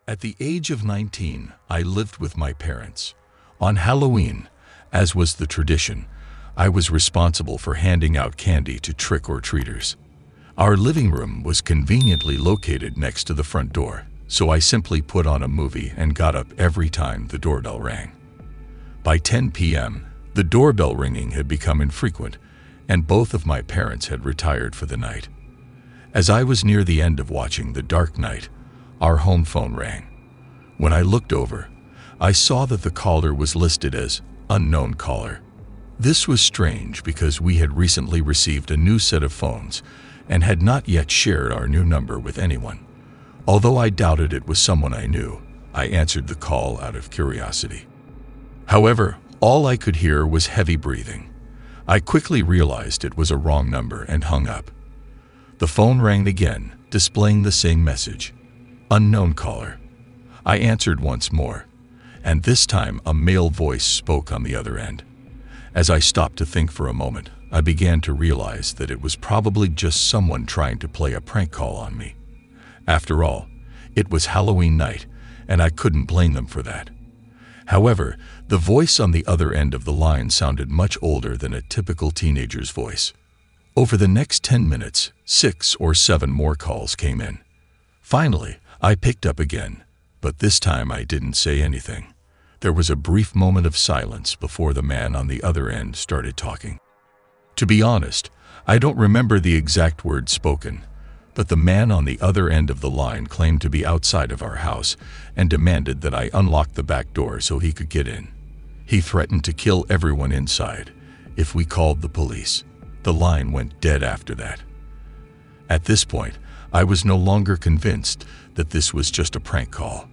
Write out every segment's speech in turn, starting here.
At the age of 19, I lived with my parents. On Halloween, as was the tradition, I was responsible for handing out candy to trick-or-treaters. Our living room was conveniently located next to the front door, so I simply put on a movie and got up every time the doorbell rang. By 10 p.m., the doorbell ringing had become infrequent, and both of my parents had retired for the night. As I was near the end of watching The Dark Knight, our home phone rang. When I looked over, I saw that the caller was listed as unknown caller. This was strange because we had recently received a new set of phones and had not yet shared our new number with anyone. Although I doubted it was someone I knew, I answered the call out of curiosity. However, all I could hear was heavy breathing. I quickly realized it was a wrong number and hung up. The phone rang again, displaying the same message. Unknown caller. I answered once more, and this time a male voice spoke on the other end. As I stopped to think for a moment, I began to realize that it was probably just someone trying to play a prank call on me. After all, it was Halloween night, and I couldn't blame them for that. However, the voice on the other end of the line sounded much older than a typical teenager's voice. Over the next 10 minutes, 6 or 7 more calls came in. Finally, I picked up again, but this time I didn't say anything. There was a brief moment of silence before the man on the other end started talking. To be honest, I don't remember the exact words spoken, but the man on the other end of the line claimed to be outside of our house and demanded that I unlock the back door so he could get in. He threatened to kill everyone inside if we called the police. The line went dead after that. At this point, I was no longer convinced that this was just a prank call.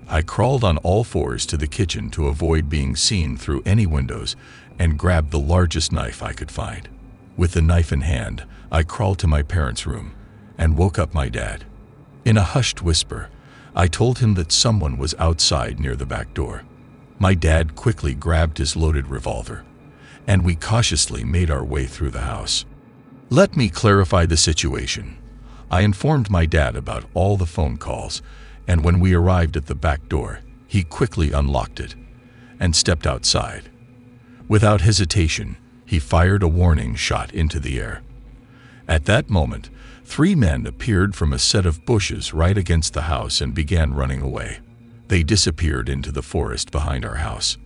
I crawled on all fours to the kitchen to avoid being seen through any windows and grabbed the largest knife I could find. With the knife in hand, I crawled to my parents' room and woke up my dad. In a hushed whisper, I told him that someone was outside near the back door. My dad quickly grabbed his loaded revolver, and we cautiously made our way through the house. Let me clarify the situation. I informed my dad about all the phone calls, and when we arrived at the back door, he quickly unlocked it and stepped outside. Without hesitation, he fired a warning shot into the air. At that moment, 3 men appeared from a set of bushes right against the house and began running away. They disappeared into the forest behind our house.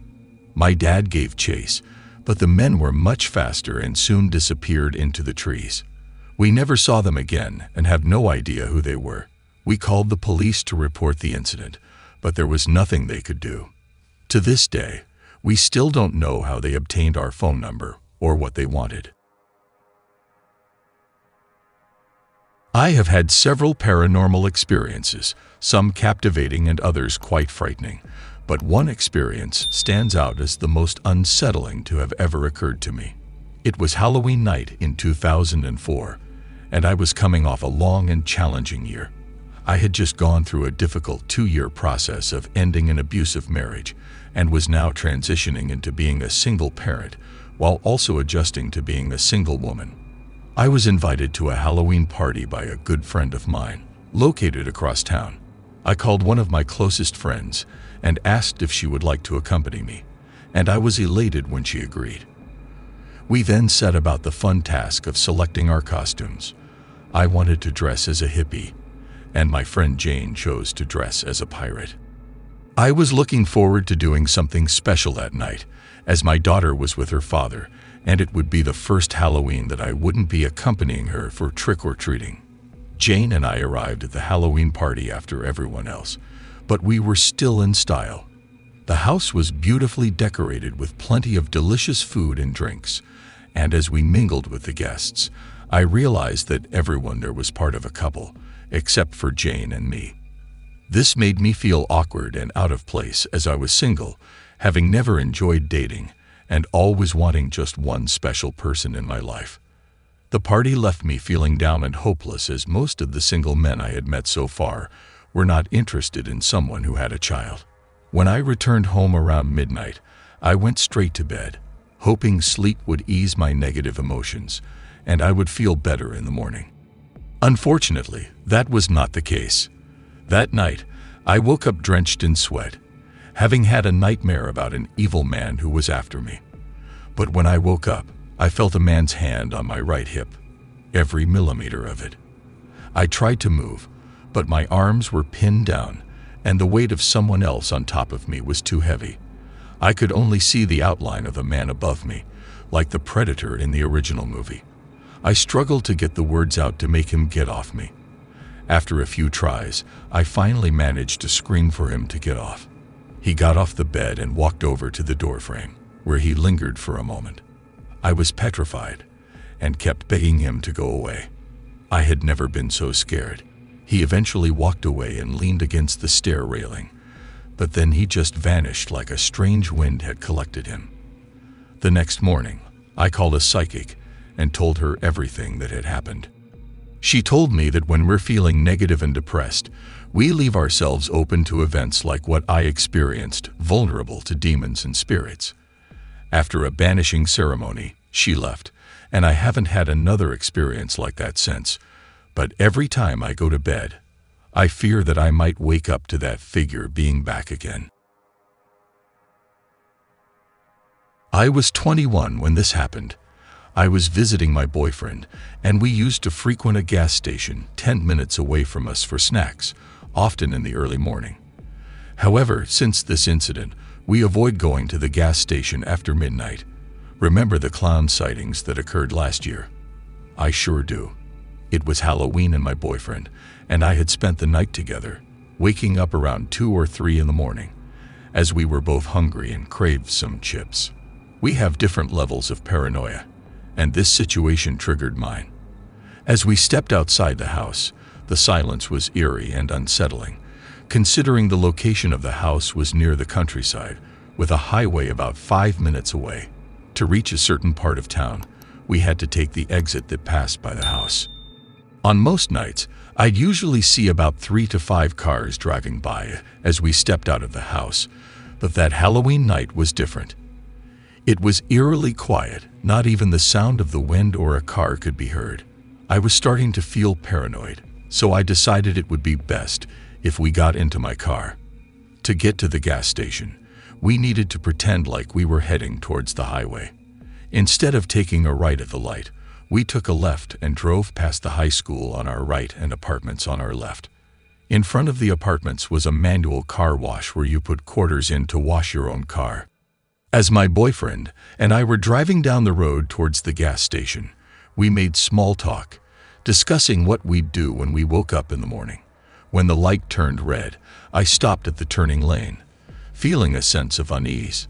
My dad gave chase, but the men were much faster and soon disappeared into the trees. We never saw them again and have no idea who they were. We called the police to report the incident, but there was nothing they could do. To this day, we still don't know how they obtained our phone number or what they wanted. I have had several paranormal experiences, some captivating and others quite frightening, but one experience stands out as the most unsettling to have ever occurred to me. It was Halloween night in 2004, and I was coming off a long and challenging year. I had just gone through a difficult 2-year process of ending an abusive marriage and was now transitioning into being a single parent while also adjusting to being a single woman. I was invited to a Halloween party by a good friend of mine, located across town. I called one of my closest friends and asked if she would like to accompany me, and I was elated when she agreed. We then set about the fun task of selecting our costumes. I wanted to dress as a hippie, and my friend Jane chose to dress as a pirate. I was looking forward to doing something special that night, as my daughter was with her father, and it would be the first Halloween that I wouldn't be accompanying her for trick-or-treating. Jane and I arrived at the Halloween party after everyone else, but we were still in style. The house was beautifully decorated with plenty of delicious food and drinks, and as we mingled with the guests, I realized that everyone there was part of a couple, except for Jane and me. This made me feel awkward and out of place as I was single, having never enjoyed dating, and always wanting just one special person in my life. The party left me feeling down and hopeless as most of the single men I had met so far were not interested in someone who had a child. When I returned home around midnight, I went straight to bed, hoping sleep would ease my negative emotions and I would feel better in the morning. Unfortunately, that was not the case. That night, I woke up drenched in sweat, having had a nightmare about an evil man who was after me. But when I woke up, I felt a man's hand on my right hip, every millimeter of it. I tried to move, but my arms were pinned down, and the weight of someone else on top of me was too heavy. I could only see the outline of a man above me, like the Predator in the original movie. I struggled to get the words out to make him get off me. After a few tries, I finally managed to scream for him to get off. He got off the bed and walked over to the doorframe, where he lingered for a moment. I was petrified and kept begging him to go away. I had never been so scared. He eventually walked away and leaned against the stair railing, but then he just vanished like a strange wind had collected him. The next morning, I called a psychic and told her everything that had happened. She told me that when we're feeling negative and depressed, we leave ourselves open to events like what I experienced, vulnerable to demons and spirits. After a banishing ceremony, she left, and I haven't had another experience like that since. But every time I go to bed, I fear that I might wake up to that figure being back again. I was 21 when this happened. I was visiting my boyfriend, and we used to frequent a gas station 10 minutes away from us for snacks, often in the early morning. However, since this incident, we avoid going to the gas station after midnight. Remember the clown sightings that occurred last year? I sure do. It was Halloween and my boyfriend, and I had spent the night together, waking up around 2 or 3 in the morning, as we were both hungry and craved some chips. We have different levels of paranoia, and this situation triggered mine. As we stepped outside the house, the silence was eerie and unsettling, considering the location of the house was near the countryside, with a highway about 5 minutes away. To reach a certain part of town, we had to take the exit that passed by the house. On most nights, I'd usually see about 3 to 5 cars driving by as we stepped out of the house, but that Halloween night was different. It was eerily quiet, not even the sound of the wind or a car could be heard. I was starting to feel paranoid, so I decided it would be best if we got into my car. To get to the gas station, we needed to pretend like we were heading towards the highway. Instead of taking a right at the light, we took a left and drove past the high school on our right and apartments on our left. In front of the apartments was a manual car wash where you put quarters in to wash your own car. As my boyfriend and I were driving down the road towards the gas station, we made small talk, discussing what we'd do when we woke up in the morning. When the light turned red, I stopped at the turning lane, feeling a sense of unease.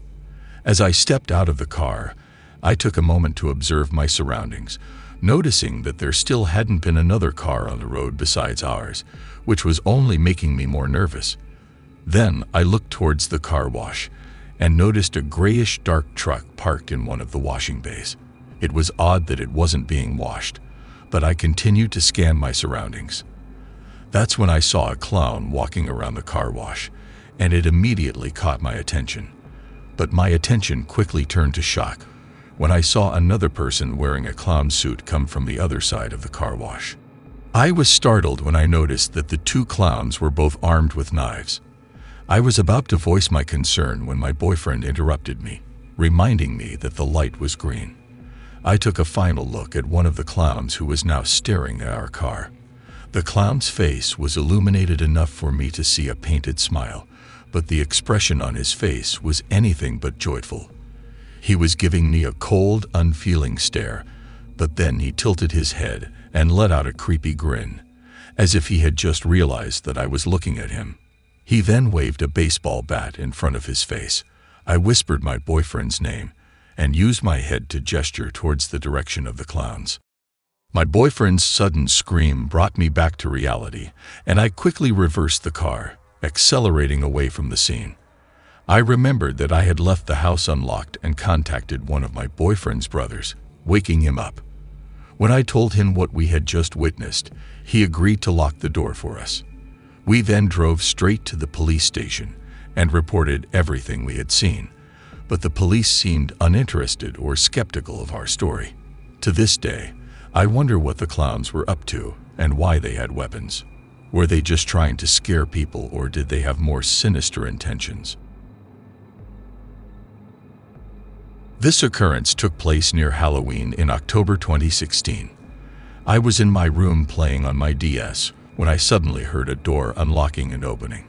As I stepped out of the car, I took a moment to observe my surroundings, noticing that there still hadn't been another car on the road besides ours, which was only making me more nervous. Then I looked towards the car wash and noticed a grayish-dark truck parked in one of the washing bays. It was odd that it wasn't being washed, but I continued to scan my surroundings. That's when I saw a clown walking around the car wash, and it immediately caught my attention. But my attention quickly turned to shock when I saw another person wearing a clown suit come from the other side of the car wash. I was startled when I noticed that the two clowns were both armed with knives. I was about to voice my concern when my boyfriend interrupted me, reminding me that the light was green. I took a final look at one of the clowns who was now staring at our car. The clown's face was illuminated enough for me to see a painted smile, but the expression on his face was anything but joyful. He was giving me a cold, unfeeling stare, but then he tilted his head and let out a creepy grin, as if he had just realized that I was looking at him. He then waved a baseball bat in front of his face. I whispered my boyfriend's name and used my head to gesture towards the direction of the clowns. My boyfriend's sudden scream brought me back to reality, and I quickly reversed the car, accelerating away from the scene. I remembered that I had left the house unlocked and contacted one of my boyfriend's brothers, waking him up. When I told him what we had just witnessed, he agreed to lock the door for us. We then drove straight to the police station and reported everything we had seen, but the police seemed uninterested or skeptical of our story. To this day, I wonder what the clowns were up to and why they had weapons. Were they just trying to scare people, or did they have more sinister intentions? This occurrence took place near Halloween in October 2016. I was in my room playing on my DS when I suddenly heard a door unlocking and opening.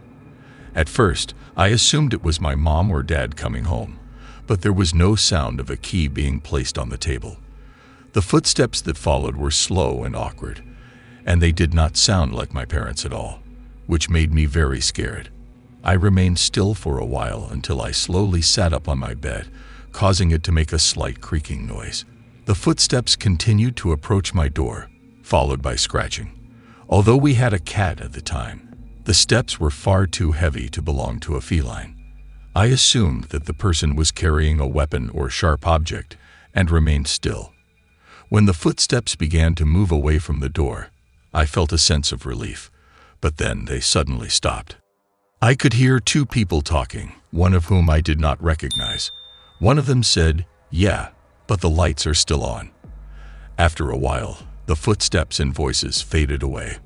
At first, I assumed it was my mom or dad coming home, but there was no sound of a key being placed on the table. The footsteps that followed were slow and awkward, and they did not sound like my parents at all, which made me very scared. I remained still for a while until I slowly sat up on my bed, causing it to make a slight creaking noise. The footsteps continued to approach my door, followed by scratching. Although we had a cat at the time, the steps were far too heavy to belong to a feline. I assumed that the person was carrying a weapon or sharp object and remained still. When the footsteps began to move away from the door, I felt a sense of relief, but then they suddenly stopped. I could hear two people talking, one of whom I did not recognize. One of them said, "Yeah, but the lights are still on." After a while, the footsteps and voices faded away.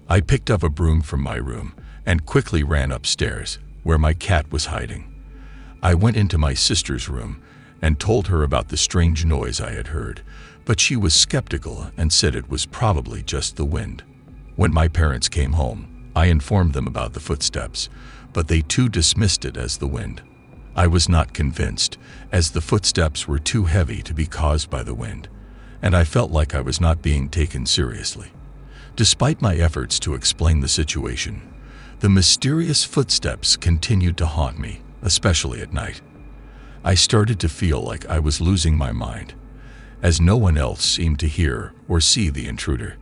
I picked up a broom from my room and quickly ran upstairs, where my cat was hiding. I went into my sister's room and told her about the strange noise I had heard, but she was skeptical and said it was probably just the wind. When my parents came home, I informed them about the footsteps, but they too dismissed it as the wind. I was not convinced, as the footsteps were too heavy to be caused by the wind, and I felt like I was not being taken seriously. Despite my efforts to explain the situation, the mysterious footsteps continued to haunt me, especially at night. I started to feel like I was losing my mind, as no one else seemed to hear or see the intruder.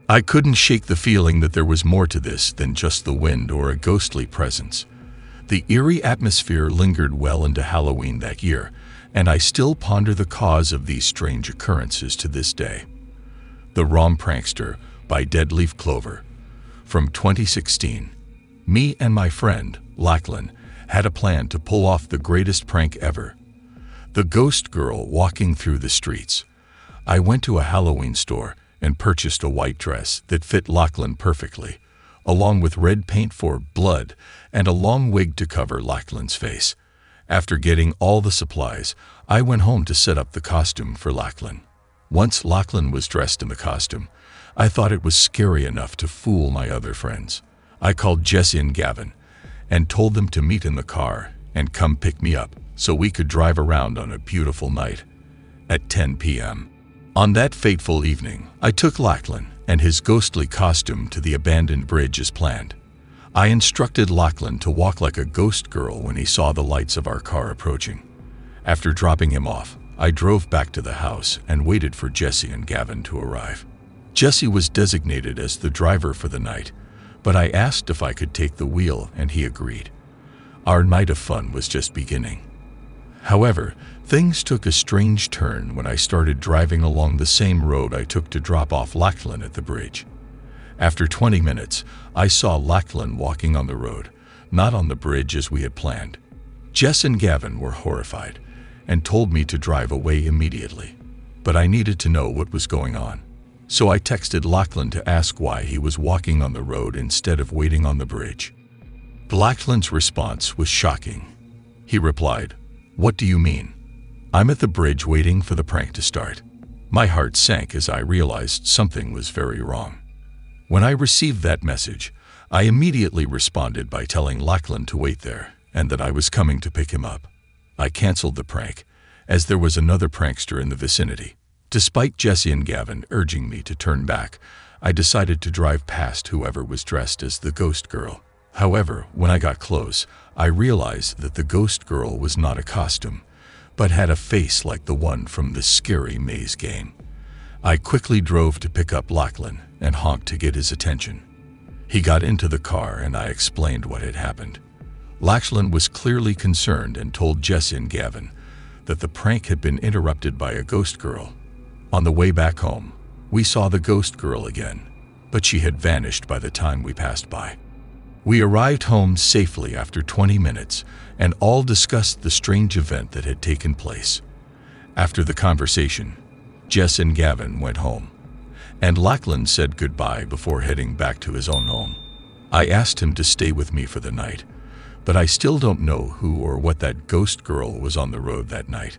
I couldn't shake the feeling that there was more to this than just the wind or a ghostly presence. The eerie atmosphere lingered well into Halloween that year, and I still ponder the cause of these strange occurrences to this day. The Rom Prankster by Dead Leaf Clover. From 2016, me and my friend, Lachlan, had a plan to pull off the greatest prank ever. The ghost girl walking through the streets. I went to a Halloween store and purchased a white dress that fit Lachlan perfectly, along with red paint for blood and a long wig to cover Lachlan's face. After getting all the supplies, I went home to set up the costume for Lachlan. Once Lachlan was dressed in the costume, I thought it was scary enough to fool my other friends. I called Jesse and Gavin and told them to meet in the car and come pick me up so we could drive around on a beautiful night at 10 p.m. On that fateful evening, I took Lachlan and his ghostly costume to the abandoned bridge as planned. I instructed Lachlan to walk like a ghost girl when he saw the lights of our car approaching. After dropping him off, I drove back to the house and waited for Jesse and Gavin to arrive. Jesse was designated as the driver for the night, but I asked if I could take the wheel and he agreed. Our night of fun was just beginning. However, things took a strange turn when I started driving along the same road I took to drop off Lachlan at the bridge. After 20 minutes, I saw Lachlan walking on the road, not on the bridge as we had planned. Jess and Gavin were horrified and told me to drive away immediately, but I needed to know what was going on. So I texted Lachlan to ask why he was walking on the road instead of waiting on the bridge. Lachlan's response was shocking. He replied, "What do you mean? I'm at the bridge waiting for the prank to start." My heart sank as I realized something was very wrong. When I received that message, I immediately responded by telling Lachlan to wait there and that I was coming to pick him up. I canceled the prank, as there was another prankster in the vicinity. Despite Jesse and Gavin urging me to turn back, I decided to drive past whoever was dressed as the ghost girl. However, when I got close, I realized that the ghost girl was not a costume, but had a face like the one from the scary maze game. I quickly drove to pick up Lachlan and honked to get his attention. He got into the car and I explained what had happened. Lachlan was clearly concerned and told Jesse and Gavin that the prank had been interrupted by a ghost girl. On the way back home, we saw the ghost girl again, but she had vanished by the time we passed by. We arrived home safely after 20 minutes and all discussed the strange event that had taken place. After the conversation, Jess and Gavin went home, and Lachlan said goodbye before heading back to his own home. I asked him to stay with me for the night, but I still don't know who or what that ghost girl was on the road that night.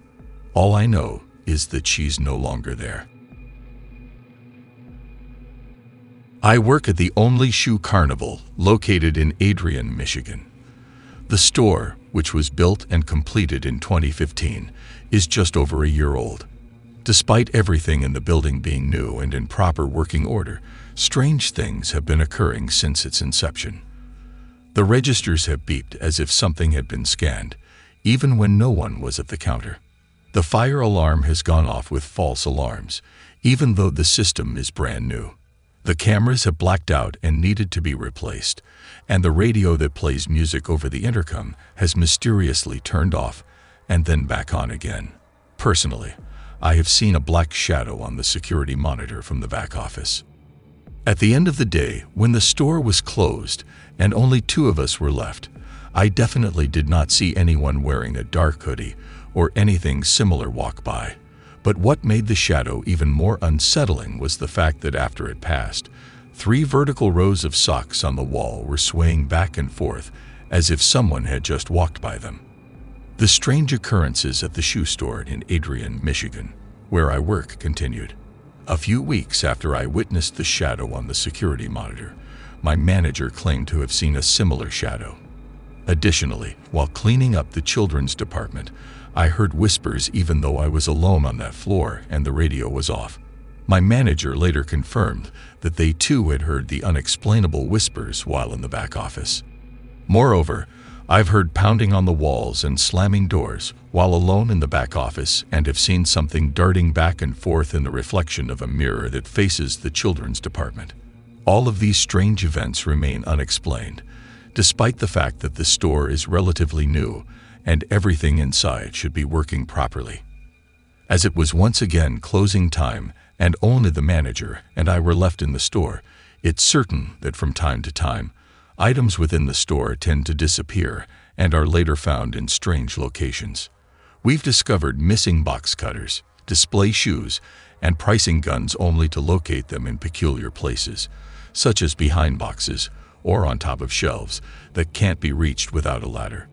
All I know is that she's no longer there. I work at the only shoe carnival located in Adrian, Michigan. The store, which was built and completed in 2015, is just over a year old. Despite everything in the building being new and in proper working order, strange things have been occurring since its inception. The registers have beeped as if something had been scanned, even when no one was at the counter. The fire alarm has gone off with false alarms, even though the system is brand new. The cameras have blacked out and needed to be replaced, and the radio that plays music over the intercom has mysteriously turned off and then back on again. Personally, I have seen a black shadow on the security monitor from the back office. At the end of the day, when the store was closed and only 2 of us were left, I definitely did not see anyone wearing a dark hoodie or anything similar walk by. But what made the shadow even more unsettling was the fact that after it passed, 3 vertical rows of socks on the wall were swaying back and forth as if someone had just walked by them. The strange occurrences at the shoe store in Adrian, Michigan, where I work, continued. A few weeks after I witnessed the shadow on the security monitor, my manager claimed to have seen a similar shadow. Additionally, while cleaning up the children's department, I heard whispers even though I was alone on that floor and the radio was off. My manager later confirmed that they too had heard the unexplainable whispers while in the back office. Moreover, I've heard pounding on the walls and slamming doors while alone in the back office and have seen something darting back and forth in the reflection of a mirror that faces the children's department. All of these strange events remain unexplained, despite the fact that the store is relatively new and everything inside should be working properly. As it was once again closing time and only the manager and I were left in the store, it's certain that from time to time, items within the store tend to disappear and are later found in strange locations. We've discovered missing box cutters, display shoes, and pricing guns only to locate them in peculiar places, such as behind boxes or on top of shelves that can't be reached without a ladder.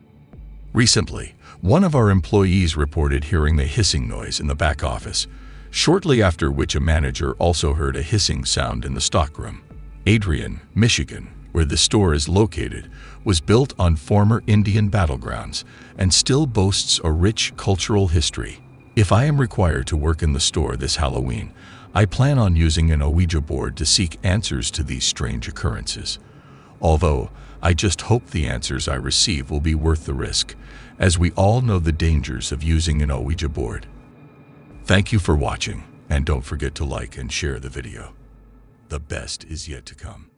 Recently, one of our employees reported hearing the hissing noise in the back office, shortly after which a manager also heard a hissing sound in the stockroom. Adrian, Michigan, where the store is located, was built on former Indian battlegrounds and still boasts a rich cultural history. If I am required to work in the store this Halloween, I plan on using an Ouija board to seek answers to these strange occurrences. Although, I just hope the answers I receive will be worth the risk, as we all know the dangers of using an Ouija board. Thank you for watching, and don't forget to like and share the video. The best is yet to come.